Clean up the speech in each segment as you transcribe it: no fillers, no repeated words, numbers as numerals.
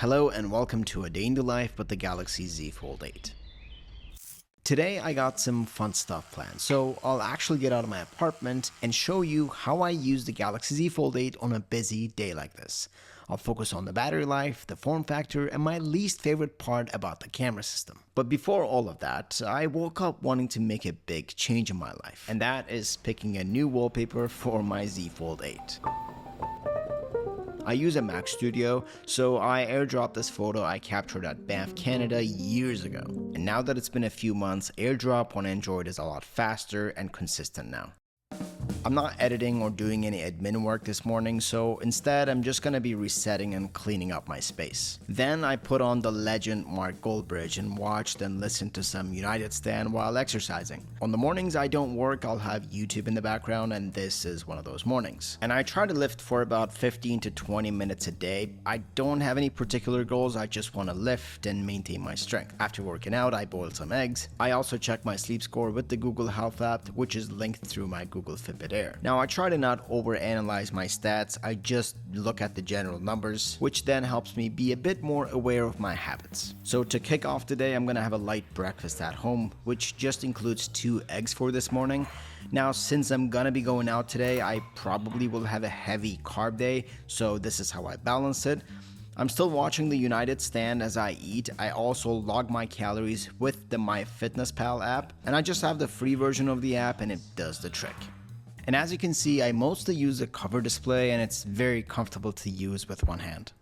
Hello and welcome to a day in the life with the Galaxy Z Fold 8. Today I got some fun stuff planned, so I'll actually get out of my apartment and show you how I use the Galaxy Z Fold 8 on a busy day like this. I'll focus on the battery life, the form factor, and my least favorite part about the camera system. But before all of that, I woke up wanting to make a big change in my life, and that is picking a new wallpaper for my Z Fold 8. I use a MacStudio, so I airdropped this photo I captured at Banff, Canada years ago. And now that it's been a few months, airdrop on Android is a lot faster and consistent now. I'm not editing or doing any admin work this morning, so instead I'm just gonna be resetting and cleaning up my space. Then I put on the legend Mark Goldbridge and watched and listened to some United Stand while exercising. On the mornings I don't work, I'll have YouTube in the background, and this is one of those mornings. And I try to lift for about 15 to 20 minutes a day. I don't have any particular goals, I just want to lift and maintain my strength. After working out, I boil some eggs. I also check my sleep score with the Google Health app, which is linked through my Google Fitbit Air. Now I try to not overanalyze my stats, I just look at the general numbers, which then helps me be a bit more aware of my habits. So to kick off today, I'm gonna have a light breakfast at home, which just includes 2 eggs for this morning. Now since I'm gonna be going out today, I probably will have a heavy carb day, so this is how I balance it. I'm still watching the United Stand as I eat. I also log my calories with the MyFitnessPal app, and I just have the free version of the app and it does the trick. And as you can see, I mostly use a cover display and it's very comfortable to use with one hand.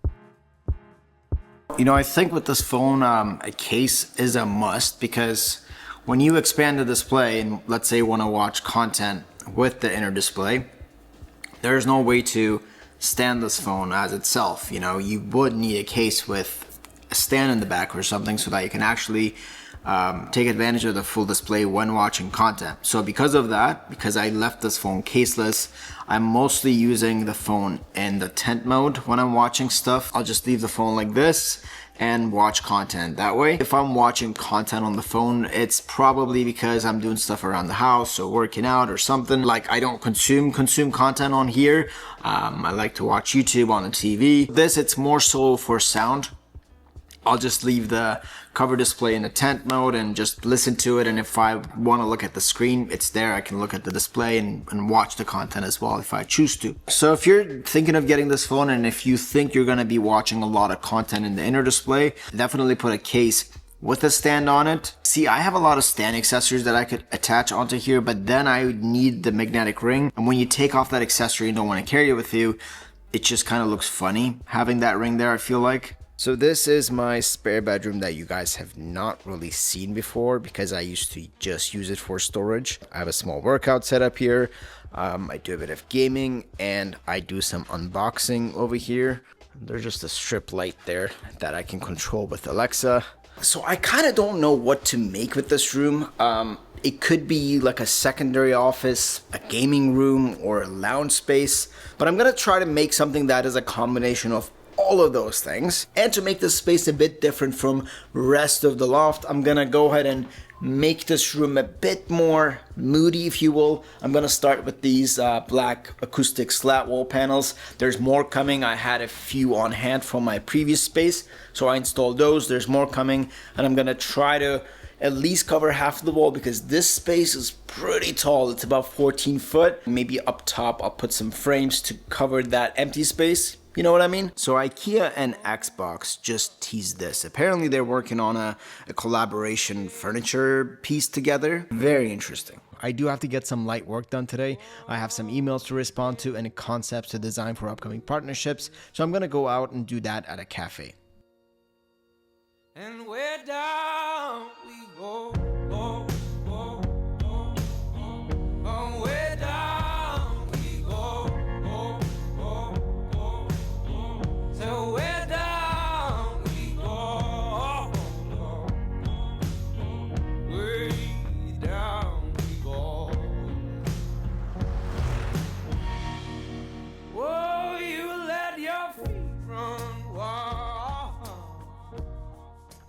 You know, I think with this phone, a case is a must, because when you expand the display and let's say you want to watch content with the inner display, there's no way to stand this phone as itself. You know, you would need a case with a stand in the back or something so that you can actually take advantage of the full display when watching content. So because of that, because I left this phone caseless, I'm mostly using the phone in the tent mode when I'm watching stuff. I'll just leave the phone like this and watch content that way. If I'm watching content on the phone, it's probably because I'm doing stuff around the house or working out or something. Like, I don't consume content on here. I like to watch YouTube on the TV. This, it's more so for sound. I'll just leave the cover display in the tent mode and just listen to it, and if I want to look at the screen, it's there. I can look at the display and watch the content as well if I choose to. So if you're thinking of getting this phone and if you think you're going to be watching a lot of content in the inner display, definitely put a case with a stand on it. See, I have a lot of stand accessories that I could attach onto here, but then I would need the magnetic ring, and when you take off that accessory and don't want to carry it with you, it just kind of looks funny having that ring there, I feel like. So this is my spare bedroom that you guys have not really seen before, because I used to just use it for storage. I have a small workout setup here. I do a bit of gaming and I do some unboxing over here. There's just a strip light there that I can control with Alexa. So I kind of don't know what to make with this room. It could be like a secondary office, a gaming room, or a lounge space, but I'm gonna try to make something that is a combination of all of those things. And to make this space a bit different from rest of the loft, I'm gonna go ahead and make this room a bit more moody, if you will. I'm gonna start with these black acoustic slat wall panels. There's more coming. I had a few on hand from my previous space, so I installed those. There's more coming, and I'm gonna try to at least cover half of the wall because this space is pretty tall. It's about 14 foot. Maybe up top I'll put some frames to cover that empty space. You know what I mean? So IKEA and Xbox just teased this. Apparently they're working on a collaboration furniture piece together. Very interesting. I do have to get some light work done today. I have some emails to respond to and concepts to design for upcoming partnerships. So I'm gonna go out and do that at a cafe. And where down we go, go, go, go, go, go, where down we go, go, go, go, go, so where down we go, go, go, way down we go. Whoa, you let your feet run wild.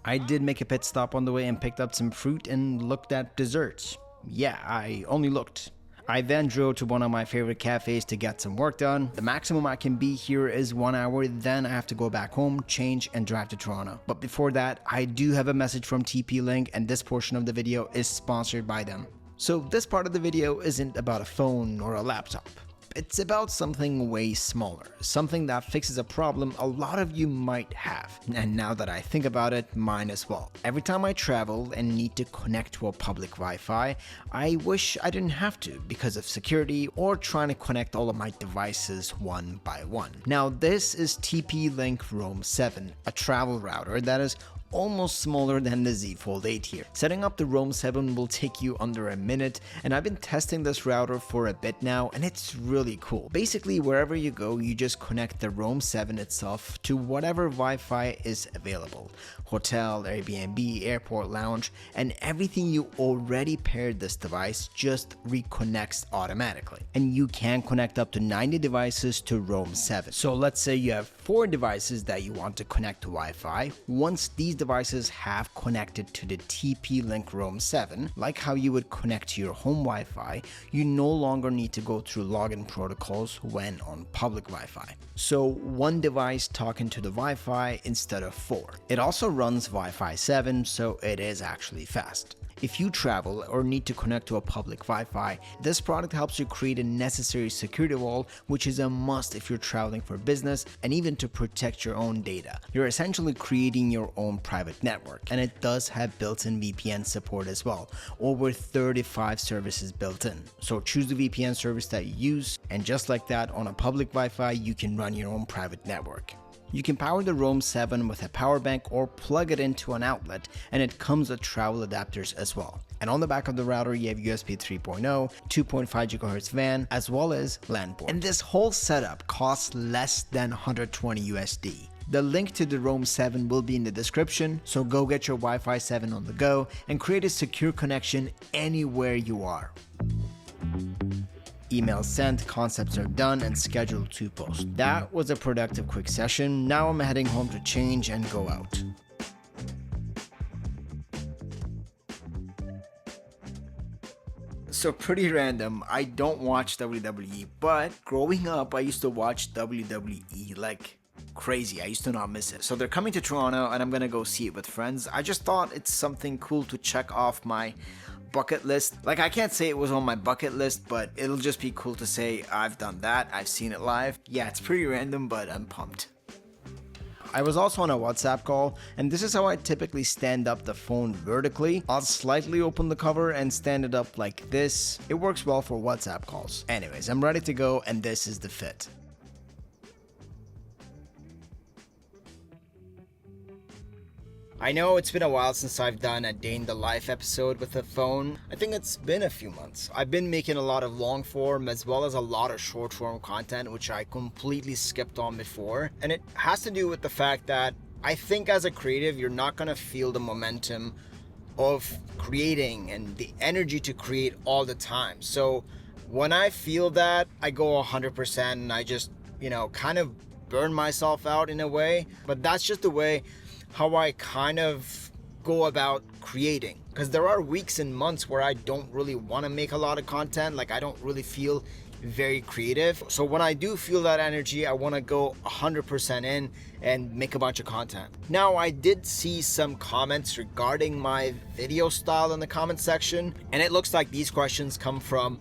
I did make a pit stop on the way and picked up some fruit and looked at desserts. Yeah, I only looked. I then drove to one of my favorite cafes to get some work done. The maximum I can be here is 1 hour, then I have to go back home, change, and drive to Toronto. But before that, I do have a message from TP-Link, and this portion of the video is sponsored by them. So this part of the video isn't about a phone or a laptop. It's about something way smaller, something that fixes a problem a lot of you might have. And now that I think about it, mine as well. Every time I travel and need to connect to a public Wi-Fi, I wish I didn't have to because of security or trying to connect all of my devices one by one. Now this is TP-Link Roam 7, a travel router that is almost smaller than the Z Fold 8 here. Setting up the Roam 7 will take you under a minute, and I've been testing this router for a bit now, and it's really cool. Basically, wherever you go, you just connect the Roam 7 itself to whatever Wi-Fi is available. Hotel, Airbnb, airport lounge, and everything you already paired this device just reconnects automatically. And you can connect up to 90 devices to Roam 7. So let's say you have 4 devices that you want to connect to Wi-Fi. Once these devices have connected to the TP-Link Roam 7, like how you would connect to your home Wi-Fi, you no longer need to go through login protocols when on public Wi-Fi. So one device talking to the Wi-Fi instead of 4. It also runs Wi-Fi 7, so it is actually fast. If you travel or need to connect to a public Wi-Fi, this product helps you create a necessary security wall, which is a must if you're traveling for business and even to protect your own data. You're essentially creating your own private network, and it does have built-in VPN support as well, over 35 services built in. So choose the VPN service that you use, and just like that, on a public Wi-Fi, you can run your own private network. You can power the Roam 7 with a power bank or plug it into an outlet, and it comes with travel adapters as well. And on the back of the router, you have USB 3.0, 2.5 GHz WAN, as well as LAN port. And this whole setup costs less than 120 USD. The link to the Roam 7 will be in the description, so go get your Wi-Fi 7 on the go and create a secure connection anywhere you are. Email sent, concepts are done, and scheduled to post. That was a productive quick session. Now I'm heading home to change and go out. So pretty random, I don't watch WWE, but growing up I used to watch WWE like crazy. I used to not miss it. So they're coming to Toronto and I'm gonna go see it with friends. I just thought it's something cool to check off my bucket list. Like, I can't say it was on my bucket list, but it'll just be cool to say I've done that, I've seen it live. Yeah, it's pretty random, but I'm pumped. I was also on a WhatsApp call, and this is how I typically stand up the phone vertically. I'll slightly open the cover and stand it up like this. It works well for WhatsApp calls. Anyways, I'm ready to go, and this is the fit. I know it's been a while since I've done a day in the life episode with a phone. I think it's been a few months. I've been making a lot of long form as well as a lot of short form content, which I completely skipped on before. And it has to do with the fact that I think as a creative, you're not gonna feel the momentum of creating and the energy to create all the time. So when I feel that, I go 100% and I just, kind of burn myself out in a way. But that's just the way how I kind of go about creating, because there are weeks and months where I don't really want to make a lot of content. Like, I don't really feel very creative. So when I do feel that energy, I want to go 100% in and make a bunch of content. Now, I did see some comments regarding my video style in the comment section, and it looks like these questions come from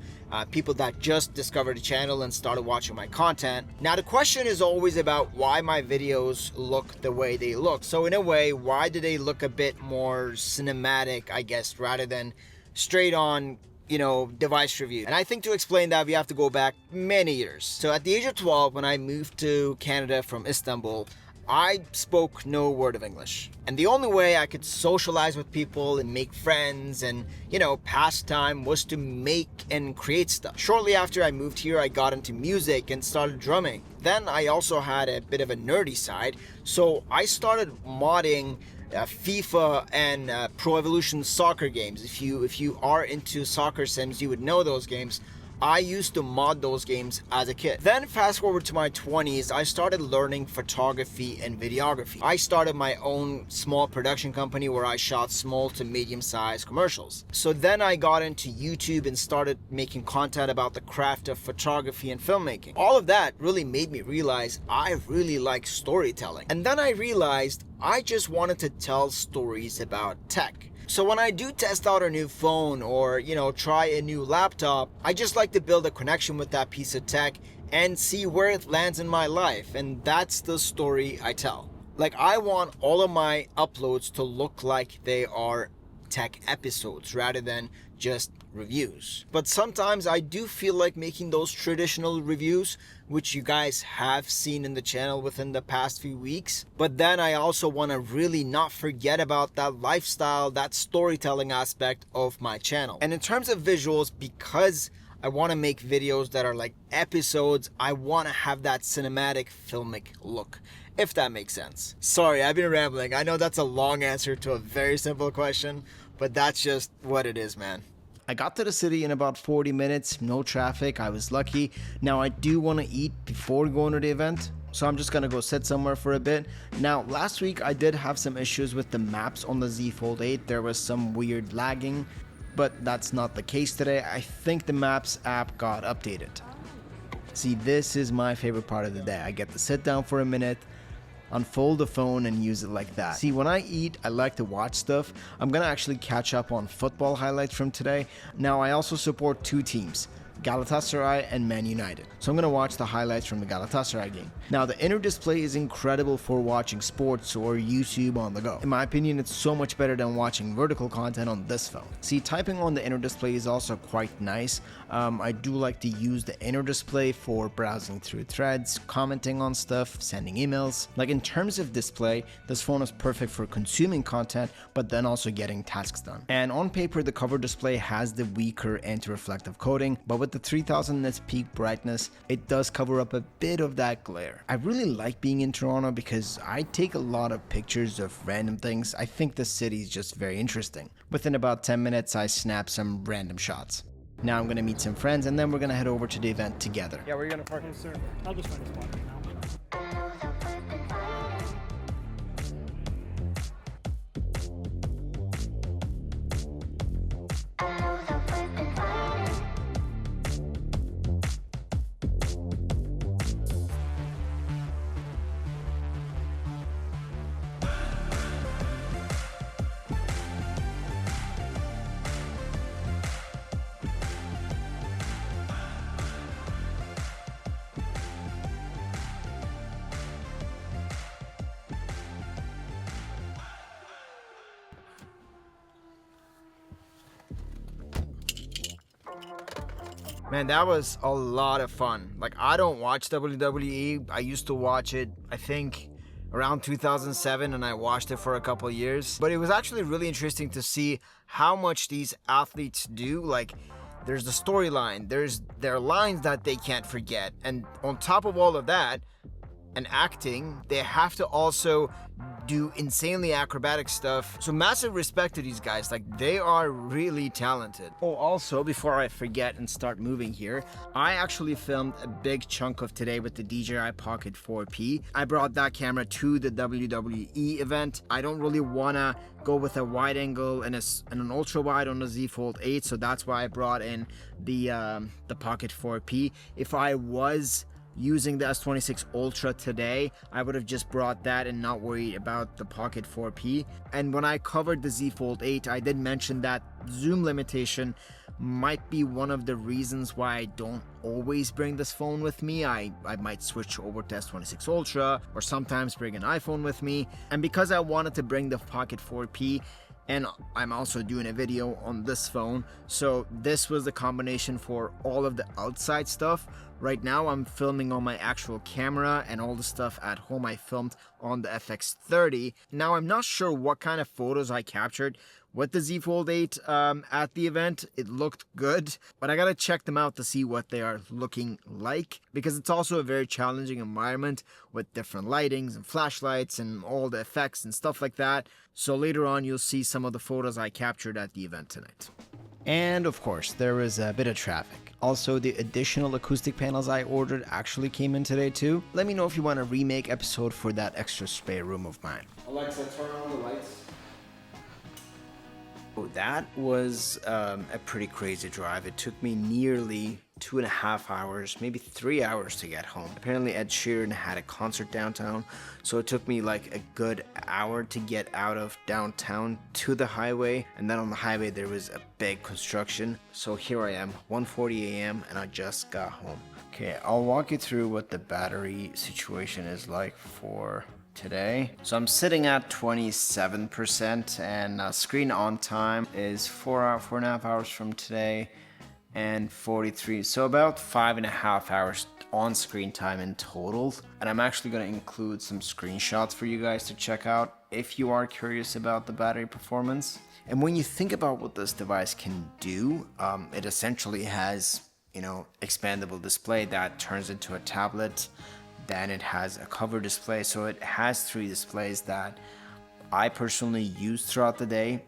people that just discovered the channel and started watching my content. Now, the question is always about why my videos look the way they look. So in a way, why do they look a bit more cinematic, I guess, rather than straight on device review? And I think to explain that, we have to go back many years. So at the age of 12, when I moved to Canada from Istanbul, I spoke no word of English. And the only way I could socialize with people and make friends and, pass time was to make and create stuff. Shortly after I moved here, I got into music and started drumming. Then I also had a bit of a nerdy side, so I started modding FIFA and Pro Evolution soccer games. If you are into soccer sims, you would know those games. I used to mod those games as a kid. Then fast forward to my 20s, I started learning photography and videography. I started my own small production company where I shot small to medium-sized commercials. So then I got into YouTube and started making content about the craft of photography and filmmaking. All of that really made me realize I really like storytelling. And then I realized I just wanted to tell stories about tech. So when I do test out a new phone or, try a new laptop, I just like to build a connection with that piece of tech and see where it lands in my life. And that's the story I tell. Like, I want all of my uploads to look like they are tech episodes rather than just reviews. But sometimes I do feel like making those traditional reviews, which you guys have seen in the channel within the past few weeks. But then I also want to really not forget about that lifestyle, that storytelling aspect of my channel. And in terms of visuals, because I want to make videos that are like episodes, I want to have that cinematic filmic look, if that makes sense. Sorry, I've been rambling. I know that's a long answer to a very simple question, but that's just what it is, man. I got to the city in about 40 minutes, no traffic, I was lucky. Now I do want to eat before going to the event, so I'm just gonna go sit somewhere for a bit. Now, last week I did have some issues with the maps on the Z Fold 8. There was some weird lagging, but that's not the case today. I think the Maps app got updated. See, this is my favorite part of the day. I get to sit down for a minute, unfold the phone and use it like that. See, when I eat, I like to watch stuff. I'm gonna actually catch up on football highlights from today. Now, I also support two teams, Galatasaray and Man United. So I'm gonna watch the highlights from the Galatasaray game. Now, the inner display is incredible for watching sports or YouTube on the go. In my opinion, it's so much better than watching vertical content on this phone. See, typing on the inner display is also quite nice. I do like to use the inner display for browsing through threads, commenting on stuff, sending emails. Like, in terms of display, this phone is perfect for consuming content, but then also getting tasks done. And on paper, the cover display has the weaker anti-reflective coating, but with the 3000 nits peak brightness, it does cover up a bit of that glare. I really like being in Toronto because I take a lot of pictures of random things. I think the city is just very interesting. Within about 10 minutes, I snap some random shots. Now I'm gonna meet some friends and then we're gonna head over to the event together. Yeah, where are you gonna park? Yes, sir. I'll just find a spot right now. Man, that was a lot of fun. Like, I don't watch WWE. I used to watch it, I think, around 2007, and I watched it for a couple years. But it was actually really interesting to see how much these athletes do. Like, there's the storyline, there's their lines that they can't forget. And on top of all of that, and acting, they have to also do insanely acrobatic stuff. So massive respect to these guys. Like, they are really talented. Oh, also, before I forget and start moving here, I actually filmed a big chunk of today with the DJI Pocket 4P. I brought that camera to the WWE event. I don't really wanna go with a wide angle and an ultra wide on the Z Fold 8, so that's why I brought in the Pocket 4P. If I was using the S26 Ultra today, I would have just brought that and not worried about the Pocket 4P. And when I covered the Z Fold 8, I did mention that zoom limitation might be one of the reasons why I don't always bring this phone with me. I might switch over to S26 Ultra or sometimes bring an iPhone with me. And because I wanted to bring the Pocket 4P, and I'm also doing a video on this phone, so this was the combination for all of the outside stuff. Right now I'm filming on my actual camera, and all the stuff at home I filmed on the FX30. Now I'm not sure what kind of photos I captured with the Z Fold 8 at the event. It looked good, but I gotta check them out to see what they are looking like, because it's also a very challenging environment with different lightings and flashlights and all the effects and stuff like that. So later on you'll see some of the photos I captured at the event tonight. And of course, there was a bit of traffic. Also, the additional acoustic panels I ordered actually came in today too. Let me know if you want a remake episode for that extra spare room of mine. Alexa, turn on the lights. Oh, that was a pretty crazy drive. It took me nearly 2.5 hours, maybe 3 hours to get home. Apparently Ed Sheeran had a concert downtown, so it took me like a good hour to get out of downtown to the highway, and then on the highway there was a big construction. So here I am, 1:40 a.m. and I just got home. Okay, I'll walk you through what the battery situation is like for today. So I'm sitting at 27%, and screen on time is 4.5 hours from today, and 43, so about 5.5 hours on screen time in total. And I'm actually going to include some screenshots for you guys to check out if you are curious about the battery performance. And when you think about what this device can do, it essentially has, expandable display that turns into a tablet. Then it has a cover display, so it has 3 displays that I personally use throughout the day.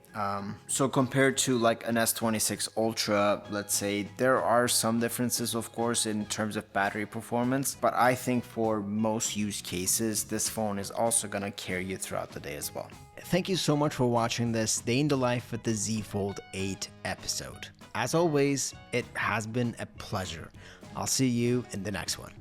So compared to like an S26 Ultra, let's say, there are some differences of course in terms of battery performance, but I think for most use cases this phone is also gonna carry you throughout the day as well. Thank you so much for watching this Day in the Life with the Z Fold 8 episode. As always, it has been a pleasure. I'll see you in the next one.